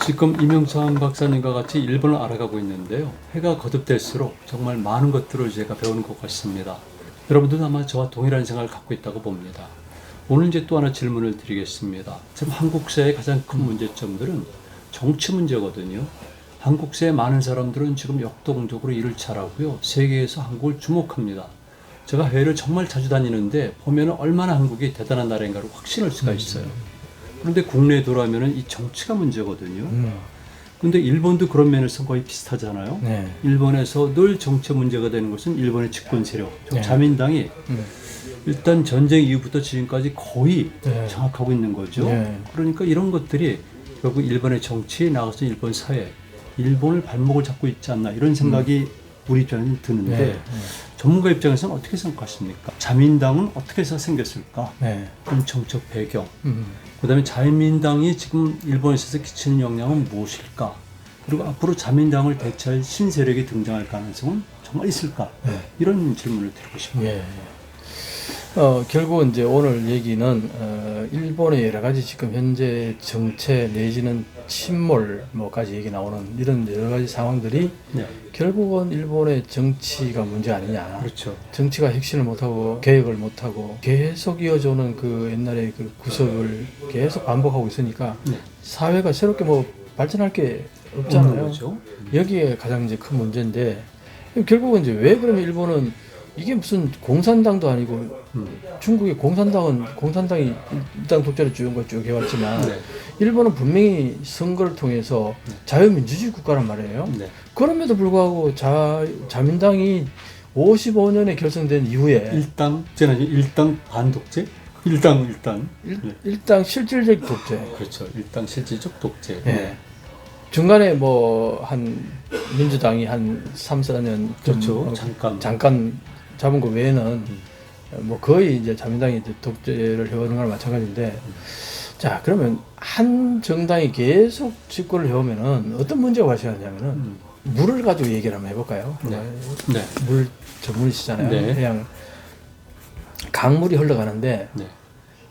지금 임영찬 박사님과 같이 일본을 알아가고 있는데요. 해가 거듭될수록 정말 많은 것들을 제가 배우는 것 같습니다. 여러분들도 아마 저와 동일한 생각을 갖고 있다고 봅니다. 오늘 이제 또 하나 질문을 드리겠습니다. 지금 한국 사회의 가장 큰 문제점들은 정치 문제거든요. 한국 사회 많은 사람들은 지금 역동적으로 일을 잘하고요. 세계에서 한국을 주목합니다. 제가 해외를 정말 자주 다니는데 보면 얼마나 한국이 대단한 나라인가를 확신할 수가 있어요. 그런데 국내에 돌아오면 이 정치가 문제거든요. 근데 일본도 그런 면에서 거의 비슷하잖아요. 네. 일본에서 늘 정치 문제가 되는 것은 일본의 집권 세력, 네. 자민당이 일단 전쟁 이후부터 지금까지 거의 네. 장악하고 있는 거죠. 네. 그러니까 이런 것들이 결국 일본의 정치에 나가서 일본 사회, 일본을 발목을 잡고 있지 않나 이런 생각이 우리 입장에는 드는데 네. 전문가 입장에서는 어떻게 생각하십니까? 자민당은 어떻게 해서 생겼을까? 네. 그런 정책 배경, 그다음에 자민당이 지금 일본에서 끼치는 영향은 무엇일까? 그리고 앞으로 자민당을 대체할 신세력이 등장할 가능성은 정말 있을까? 네. 이런 질문을 드리고 싶어요. 예. 결국은 이제 오늘 얘기는 일본의 여러 가지 지금 현재 정체 내지는 침몰 뭐까지 얘기 나오는 이런 여러 가지 상황들이 네. 결국은 일본의 정치가 문제 아니냐. 그렇죠. 정치가 핵심을 못하고 계획을 못하고 계속 이어져오는 그 옛날의 그 구석을 계속 반복하고 있으니까 네. 사회가 새롭게 뭐 발전할 게 없는 없잖아요. 거죠. 여기에 가장 이제 큰 문제인데 결국은 이제 왜 그러면 일본은 이게 무슨 공산당도 아니고 중국의 공산당이 일당 독재를 쭉 해왔지만 네. 일본은 분명히 선거를 통해서 자유민주주의 국가란 말이에요. 네. 그럼에도 불구하고 자민당이 55년에 결성된 이후에 일당 반독재? 일당. 네. 일당 실질적 독재. 그렇죠. 일당 실질적 독재. 네. 중간에 뭐 한 민주당이 한 3, 4년 그렇죠. 잠깐 잡은 거 외에는 뭐 거의 이제 자민당이 이제 독재를 해오는 거랑 마찬가지인데 자 그러면 한 정당이 계속 집권을 해오면은 어떤 문제가 발생하냐면은 물을 가지고 얘기를 한번 해볼까요? 네. 네. 물 전문이시잖아요. 네. 그냥 강물이 흘러가는데 네.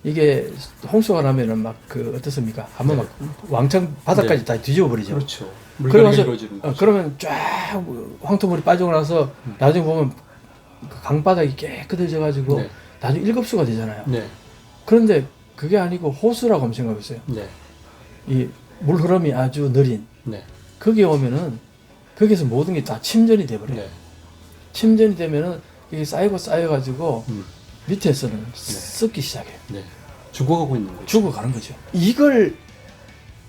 이게 홍수가 나면은 막 그 어떻습니까? 한번 막 왕창 바닥까지 네. 다 뒤집어 버리죠. 그렇죠. 물갈이가 이루어지는 거죠. 그러면 쫙 황토물이 빠지고 나서 나중에 보면 그 강바닥이 깨끗해져 가지고 네. 나중에 일급수가 되잖아요. 네. 그런데 그게 아니고 호수라고 한번 생각해 보세요. 네. 이 물 흐름이 아주 느린 네. 거기에 오면은 거기서 모든 게 다 침전이 돼 버려요. 네. 침전이 되면은 이게 쌓여 가지고 밑에서는 네. 썩기 시작해요. 네. 죽어가고 있는 거죠. 죽어가는 거죠. 이걸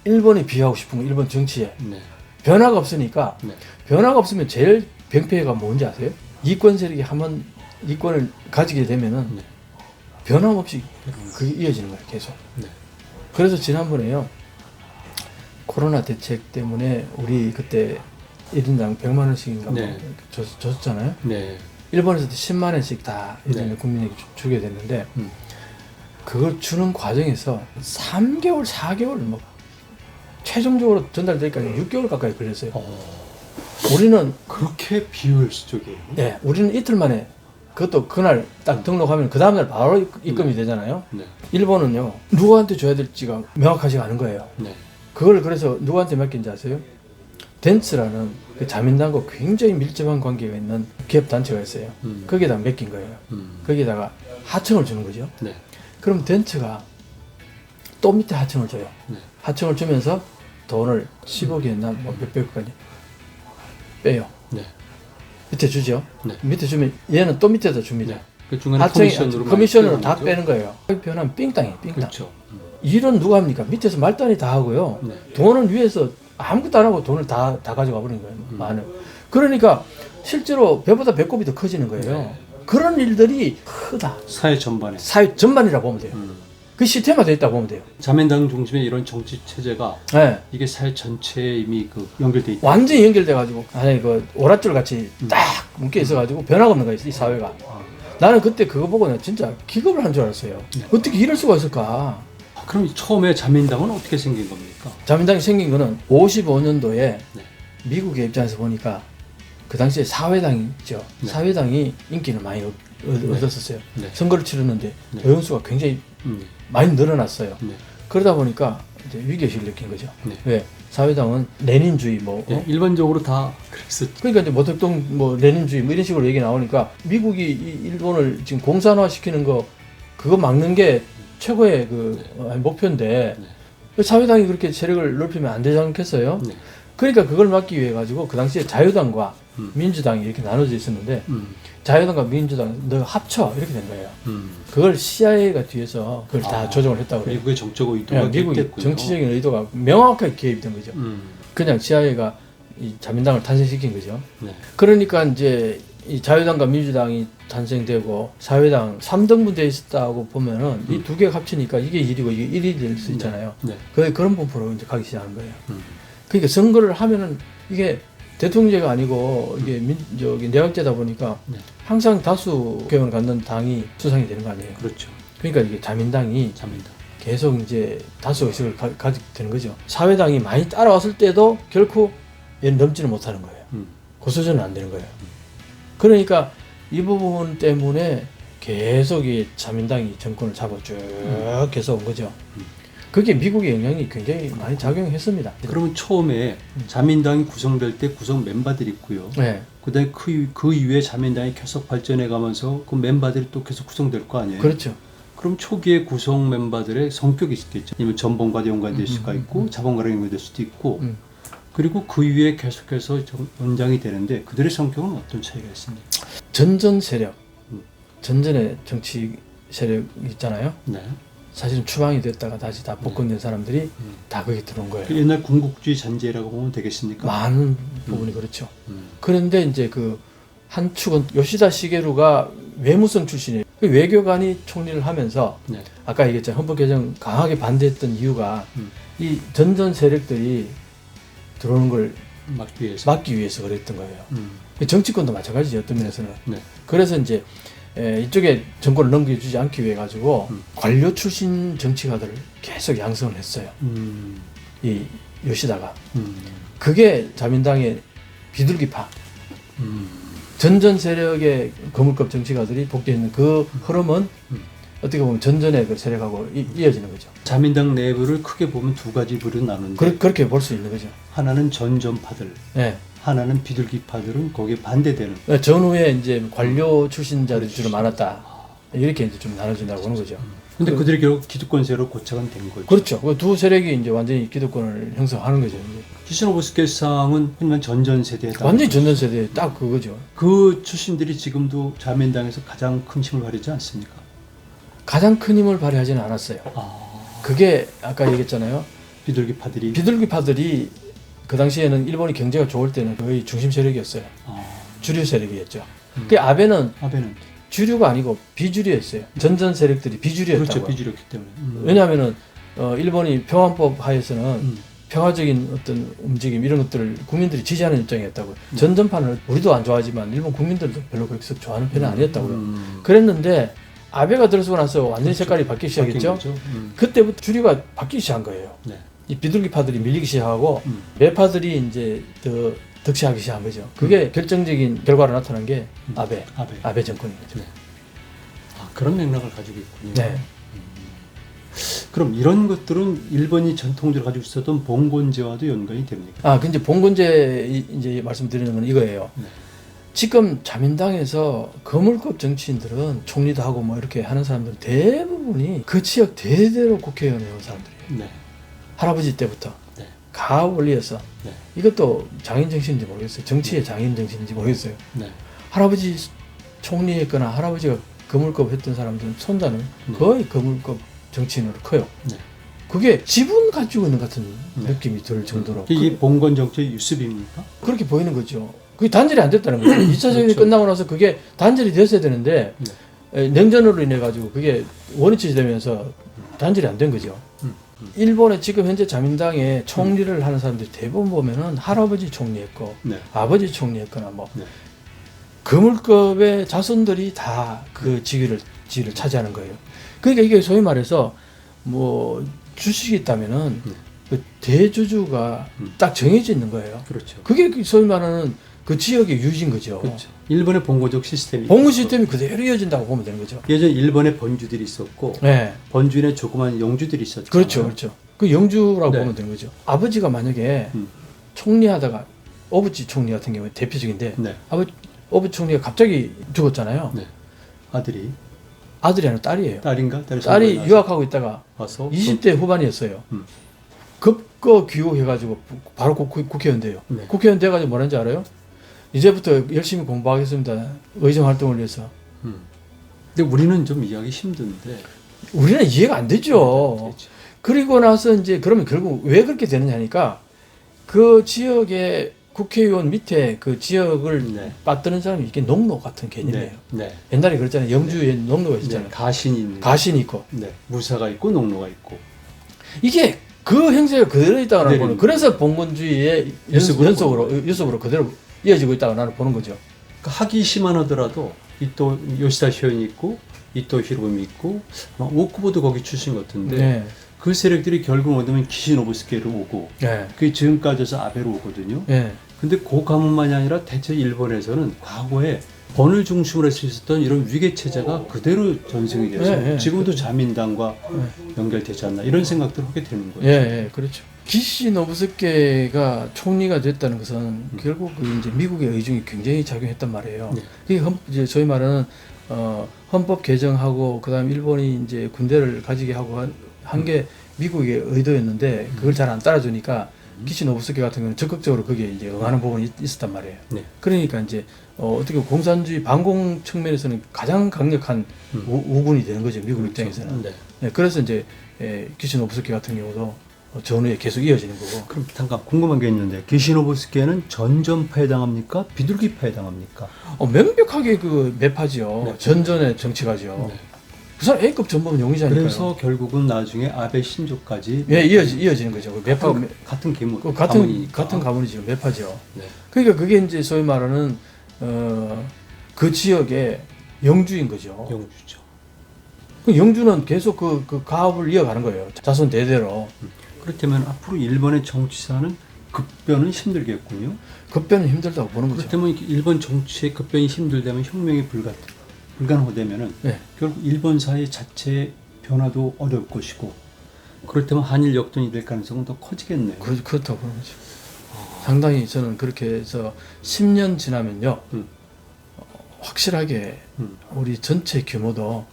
일본에 비하하고 싶은 거, 일본 정치에. 네. 변화가 없으니까, 네. 변화가 없으면 제일 병폐가 뭔지 아세요? 이권 세력이 한번 이권을 가지게 되면은 네. 변함없이 그게 이어지는 거예요, 계속. 네. 그래서 지난번에요, 코로나 대책 때문에 우리 그때 1인당 100만 원씩인가 네. 뭐 줬잖아요. 네. 일본에서도 10만 원씩 다 일본 네. 국민에게 주게 됐는데, 그걸 주는 과정에서 3개월, 4개월 뭐 최종적으로 전달되기까지 6개월 가까이 걸렸어요. 우리는 그렇게 비효율적이에요. 네, 우리는 이틀 만에 그것도 그날 딱 등록하면 그 다음날 바로 입금이 되잖아요. 네. 일본은요 누구한테 줘야 될지가 명확하지가 않은 거예요. 네. 그걸 그래서 누구한테 맡긴지 아세요? 덴츠라는 그 자민당과 굉장히 밀접한 관계가 있는 기업 단체가 있어요. 거기에다 맡긴 거예요. 거기에다가 하청을 주는 거죠. 네. 그럼 덴츠가 또 밑에 하청을 줘요. 네. 하청을 주면서 돈을 10억이었나 뭐 몇백억까지 빼요. 네. 밑에 주죠. 네. 밑에 주면 얘는 또 밑에다 줍니다. 네. 그 중간에 하청이 커미션으로 커미션으로 다 거죠? 빼는 거예요. 변하면 삥땅이에요. 삥땅. 그렇죠. 일은 누가 합니까? 밑에서 말단이 다 하고요. 네. 돈은 위에서 아무것도 안 하고 돈을 다 가져가 버리는 거예요. 많은. 그러니까 실제로 배보다 배꼽이 더 커지는 거예요. 네. 그런 일들이 크다. 사회 전반에 사회 전반이라고 보면 돼요. 그 시스템화되어 있다고 보면 돼요. 자민당 중심의 이런 정치 체제가 네. 이게 사회 전체에 이미 그 연결돼 있다. 완전히 연결돼가지고 아니 그 오랏줄 같이 딱 묶여 있어가지고 변화가 없는 거예요. 이 사회가. 나는 그때 그거 보고 내가 진짜 기겁을 한 줄 알았어요. 어떻게 이럴 수가 있을까? 그럼 처음에 자민당은 어떻게 생긴 겁니까? 자민당이 생긴 거는 55년도에 네. 미국의 입장에서 보니까 그 당시에 사회당이죠. 네. 사회당이 인기를 많이 얻었었어요. 네. 선거를 치렀는데 네. 의원수가 굉장히 많이 늘어났어요. 네. 그러다 보니까 이제 위기의식을 느낀 거죠. 네. 왜? 사회당은 레닌주의 뭐 네, 일반적으로 다 그랬었죠. 그러니까 이제 모택동 뭐 레닌주의 뭐 이런 식으로 얘기 나오니까 미국이 일본을 지금 공산화 시키는 거 그거 막는 게 최고의 그 목표인데 사회당이 그렇게 세력을 넓히면 안 되지 않겠어요? 네. 그러니까 그걸 막기 위해 가지고 그 당시에 자유당과 민주당이 이렇게 나눠져 있었는데 자유당과 민주당 너 합쳐 이렇게 된 거예요. 그걸 CIA가 뒤에서 그걸 다 조정을 했다고 그래요. 미국의 정적 의도가 미국의 개입됐군요. 정치적인 의도가 명확하게 개입된 거죠. 그냥 CIA가 이 자민당을 탄생시킨 거죠. 네. 그러니까 이제 이 자유당과 민주당이 탄생되고 사회당 3등분 돼 있었다고 보면은 이 두 개가 합치니까 이게 1이고 이게 1이 될 수 있잖아요. 네. 그런 분포로 이제 가기 시작한 거예요. 그러니까 선거를 하면은 이게 대통령제가 아니고 이게 저기 내각제다 보니까 네. 항상 다수 국회의원을 갖는 당이 수상이 되는 거 아니에요. 그렇죠. 그러니까 이게 자민당이 잠입니다. 계속 이제 다수 의석을 가지게 되는 거죠. 사회당이 많이 따라왔을 때도 결코 얘는 넘지는 못하는 거예요. 고수준은 안 되는 거예요. 그러니까 이 부분 때문에 계속 이 자민당이 정권을 잡아 쭉 해서 온 거죠. 그게 미국의 영향이 굉장히 많이 작용했습니다. 그러면 처음에 자민당이 구성될 때 구성 멤버들이 있고요. 네. 그다음에 그 이후에 자민당이 계속 발전해 가면서 그 멤버들이 또 계속 구성될 거 아니에요. 그렇죠. 그럼 초기에 구성 멤버들의 성격이 있겠죠. 아니면 전범과도 연관될 수가 있고 자본가랑 연관될 수도 있고 그리고 그 이후에 계속해서 연장이 되는데 그들의 성격은 어떤 차이가 있습니까? 전전 세력, 전전의 정치 세력 있잖아요. 네. 사실은 추방이 됐다가 다시 다 복권된 사람들이 다 거기 들어온 거예요. 그 옛날 군국주의 잔재라고 보면 되겠습니까? 많은 부분이 그렇죠. 그런데 이제 그 한 축은 요시다 시게루가 외무성 출신이에요. 그 외교관이 총리를 하면서 네. 아까 얘기했잖아요. 헌법 개정 강하게 반대했던 이유가 이 전전 세력들이 들어오는 걸 막기 위해서 그랬던 거예요. 정치권도 마찬가지죠. 어떤 면에서는. 네. 그래서 이제 이쪽에 정권을 넘겨주지 않기 위해 가지고 관료 출신 정치가들을 계속 양성을 했어요. 이 요시다가. 그게 자민당의 비둘기파. 전전 세력의 거물급 정치가들이 복귀했는 그 흐름은 어떻게 보면 전전의 그 세력하고 이어지는 거죠. 자민당 내부를 크게 보면 두 가지 부류로 나누는데 그렇게 볼 수 있는 거죠. 하나는 전전파들, 네. 하나는 비둘기파들은 거기에 반대되는. 전후에 이제 관료 출신자들이 주로 많았다. 이렇게 이제 좀 나눠진다고 하는 거죠. 근데 그들이 결국 기득권세로 고착은 된 거죠. 그렇죠. 그 두 세력이 이제 완전히 기득권을 형성하는 거죠. 키시노부스케상은 흔한 전전 세대에 완전히 전전 세대 딱 그거죠. 그 출신들이 지금도 자민당에서 가장 큰 힘을 발휘하지 않습니까? 가장 큰 힘을 발휘하지는 않았어요. 그게 아까 얘기했잖아요. 비둘기파들이 그 당시에는 일본이 경제가 좋을 때는 거의 중심 세력이었어요. 주류 세력이었죠. 그 아베는 주류가 아니고 비주류였어요. 전전 세력들이 비주류였다고. 그렇죠. 비주류였기 때문에. 왜냐하면은 일본이 평화법 하에서는 평화적인 어떤 움직임 이런 것들을 국민들이 지지하는 입장이었다고. 전전판을 우리도 안 좋아하지만 일본 국민들도 별로 그렇게 좋아하는 편은 아니었다고요. 그랬는데 아베가 들어서고 나서 완전히 그렇죠. 색깔이 바뀌기 시작했죠. 그때부터 주류가 바뀌기 시작한 거예요. 네. 이 비둘기파들이 밀리기 시작하고 매파들이 이제 더 득세하기 시작한 거죠. 그게 결정적인 결과로 나타난 게 아베 정권인 거죠. 네. 그런 맥락을 가지고 있군요. 네. 그럼 이런 것들은 일본이 전통적으로 가지고 있었던 봉건제와도 연관이 됩니까? 근데 봉건제 이제 말씀드리는 건 이거예요. 네. 지금 자민당에서 거물급 정치인들은 총리도 하고 뭐 이렇게 하는 사람들은 대부분이 그 지역 대대로 국회의원 해온 사람들이에요. 네. 할아버지 때부터 네. 가원리에서 네. 이것도 장인 정신인지 모르겠어요. 정치의 장인 정신인지 모르겠어요. 네. 할아버지 총리했거나 할아버지가 거물급 했던 사람들은 손자는 거의 거물급 정치인으로 커요. 네. 그게 지분 가지고 있는 같은 느낌이 들 정도로. 이게 봉건 정치의 유습입니까? 그렇게 보이는 거죠. 그게 단절이 안 됐다는 거죠. 2차 세계대전이 그렇죠. 끝나고 나서 그게 단절이 됐어야 되는데 냉전으로 인해 가지고 그게 원위치 되면서 단절이 안 된 거죠. 일본의 지금 현재 자민당의 총리를 하는 사람들이 대부분 보면은 할아버지 총리했고 아버지 총리했거나 뭐 거물급의 자손들이 다 그 지위를 차지하는 거예요. 그러니까 이게 소위 말해서 뭐 주식이 있다면은 그 대주주가 딱 정해져 있는 거예요. 그렇죠. 그게 소위 말하는 그 지역의 유지인 거죠. 그렇죠. 일본의 봉건적 시스템이 봉건 시스템이 그대로 이어진다고 보면 되는 거죠. 예전 일본에 번주들이 있었고 네. 번주에 조그만 영주들이 있었죠. 그렇죠. 그 영주라고 네. 보면 되는 거죠. 아버지가 만약에 총리하다가 어부지 총리 같은 경우에 대표적인데 네. 어부 총리가 갑자기 죽었잖아요. 네. 아들이 아들이 아니라 딸이에요. 딸인가? 딸이 유학하고 있다가 와서 20대 후반이었어요. 음. 급거 귀국해가지고 바로 국회의원 돼요. 네. 국회의원 돼가지고 뭐라는지 알아요? 이제부터 열심히 공부하겠습니다. 의정 활동을 위해서. 근데 우리는 좀 이해하기 힘든데. 우리는 이해가 안 되죠. 되지. 그리고 나서 이제 그러면 결국 왜 그렇게 되느냐니까 그 지역의 국회의원 밑에 그 지역을 네. 빠뜨는 사람이 이게 농노 같은 개념이에요. 네. 옛날에 그랬잖아요. 영주에 농노가 네. 있잖아요. 가신이 있는. 가신이 있고. 네. 무사가 있고 농로가 있고. 이게 그 행세가 그대로 있다고 나는 보는. 그대로입니다. 그래서 봉건주의의 연속으로 그대로 이어지고 있다고 나는 보는 거죠. 그러니까 하기시만 하더라도 이 또 요시다 쇼인이 있고 이 또 히로부미 있고 아마 오쿠보도 거기 출신 같은데 네. 그 세력들이 결국 어디면 기시노부스케로 오고 네. 그게 지금까지 해서 아베로 오거든요. 네. 근데 그 가문만이 아니라 대체 일본에서는 과거에 번을 중심으로 할 수 있었던 이런 위계 체제가 그대로 전승이 돼서 네, 네. 지금도 자민당과 연결되지 않나 이런 생각들을 하게 되는 거죠. 예, 예, 그렇죠. 기시 노부스케가 총리가 됐다는 것은 결국 그 이제 미국의 의중이 굉장히 작용했단 말이에요. 네. 이게 이제 저희 말은 헌법 개정하고 그다음 일본이 이제 군대를 가지게 하고 한 게 미국의 의도였는데 그걸 잘 안 따라주니까 기시 노부스케 같은 경우는 적극적으로 거기에 이제 응하는 부분이 있었단 말이에요. 네. 그러니까 이제 어떻게 보면 공산주의 반공 측면에서는 가장 강력한 우군이 되는 거죠. 미국 입장에서는. 네. 네, 그래서 이제 기시 노부스케 같은 경우도 전후에 계속 이어지는 거고. 그럼 잠깐 궁금한 게 있는데 기시노부스케는 전전파에 해당합니까? 비둘기파에 해당합니까? 명백하게 그 매파지요. 네. 전전의 정치가죠. 네. 그 사람 A급 전범 용의자니까요. 그래서 결국은 나중에 아베 신조까지 예, 이어지는 거죠. 그 매파 같은 계문 같은 가문이죠. 매파죠. 네. 그러니까 그게 이제 소위 말하는 그 지역의 영주인 거죠. 영주죠. 그 영주는 계속 그 가업을 이어가는 거예요. 자손 대대로. 그렇다면 앞으로 일본의 정치사는 급변은 힘들겠군요. 급변은 힘들다고 보는 거죠. 그렇다면 일본 정치의 급변이 힘들다면 혁명이 불가능하다면은 네. 결국 일본 사회 자체의 변화도 어려울 것이고 그렇다면 한일 역전이 될 가능성은 더 커지겠네요. 그렇다고 보는 거죠. 상당히 저는 그렇게 해서 10년 지나면요. 확실하게 우리 전체 규모도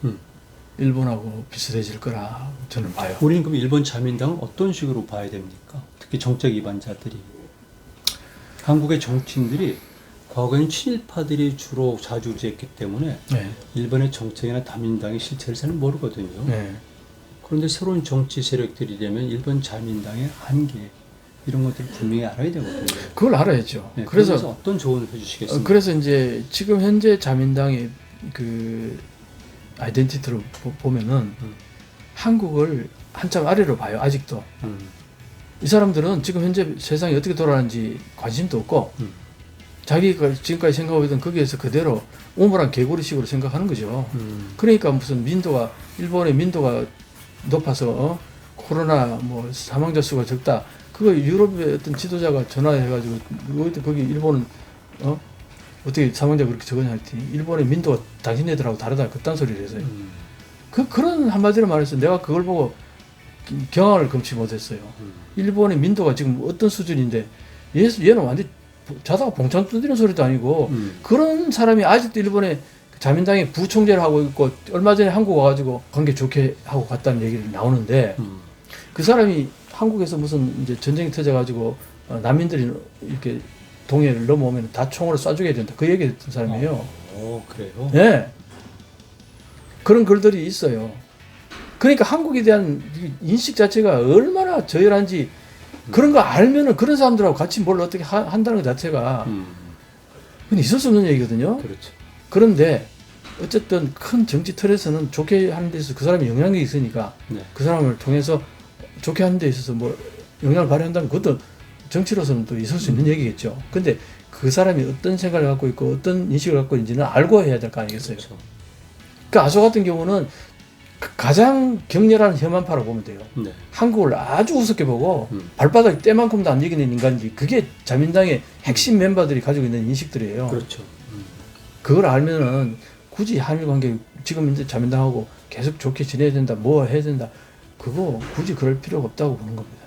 일본하고 비슷해질 거라 저는 봐요. 우리는 그럼 일본 자민당은 어떤 식으로 봐야 됩니까? 특히 정책 위반자들이. 한국의 정치인들이 과거에는 친일파들이 주로 좌지우지했기 때문에 네. 일본의 정책이나 자민당의 실체를 잘 모르거든요. 네. 그런데 새로운 정치 세력들이 되면 일본 자민당의 한계 이런 것들을 분명히 알아야 되거든요. 그걸 알아야죠. 네, 그래서 어떤 조언을 해주시겠습니까? 그래서 이제 지금 현재 자민당의 그 아이덴티티를 보면은 한국을 한참 아래로 봐요. 아직도. 이 사람들은 지금 현재 세상이 어떻게 돌아가는지 관심도 없고 자기가 지금까지 생각하고 있던 거기에서 그대로 오물한 개구리식으로 생각하는 거죠. 그러니까 무슨 민도가 일본의 민도가 높아서 코로나 뭐 사망자 수가 적다. 그거 유럽의 어떤 지도자가 전화해가지고 거기 일본은 어떻게 사망자가 그렇게 적었냐 했더니 일본의 민도가 당신네들하고 다르다 그딴 소리를 해서요. 그런 한마디로 말해서 내가 그걸 보고 경악을 금치 못했어요. 일본의 민도가 지금 어떤 수준인데 얘는 완전 자다가 봉창 두드리는 소리도 아니고 그런 사람이 아직도 일본의 자민당의 부총재를 하고 있고 얼마 전에 한국 와가지고 관계 좋게 하고 갔다는 얘기를 나오는데 그 사람이 한국에서 무슨 이제 전쟁이 터져가지고 난민들이 이렇게 동해를 넘어오면 다 총으로 쏴 죽여야 된다. 그 얘기 했던 사람이에요. 그래요? 네. 그런 글들이 있어요. 그러니까 한국에 대한 인식 자체가 얼마나 저열한지 그런 거 알면은 그런 사람들하고 같이 뭘 어떻게 한다는 것 자체가 그건 있을 수 없는 얘기거든요. 그렇죠. 그런데 어쨌든 큰 정치 틀에서는 좋게 하는 데 있어서 그 사람이 영향력이 있으니까 네. 그 사람을 통해서 좋게 하는 데 있어서 뭐 영향을 발휘한다면 그것도 정치로서는 또 있을 수 있는 얘기겠죠. 근데 그 사람이 어떤 생각을 갖고 있고 어떤 인식을 갖고 있는지는 알고 해야 될 거 아니겠어요. 그렇죠. 그 아소 같은 경우는 가장 격렬한 혐한파라고 보면 돼요. 네. 한국을 아주 우습게 보고 발바닥 때만큼도 안 이기는 인간인지 그게 자민당의 핵심 멤버들이 가지고 있는 인식들이에요. 그렇죠. 그걸 알면은 굳이 한일 관계 지금 이제 자민당하고 계속 좋게 지내야 된다, 뭐 해야 된다 그거 굳이 그럴 필요가 없다고 보는 겁니다.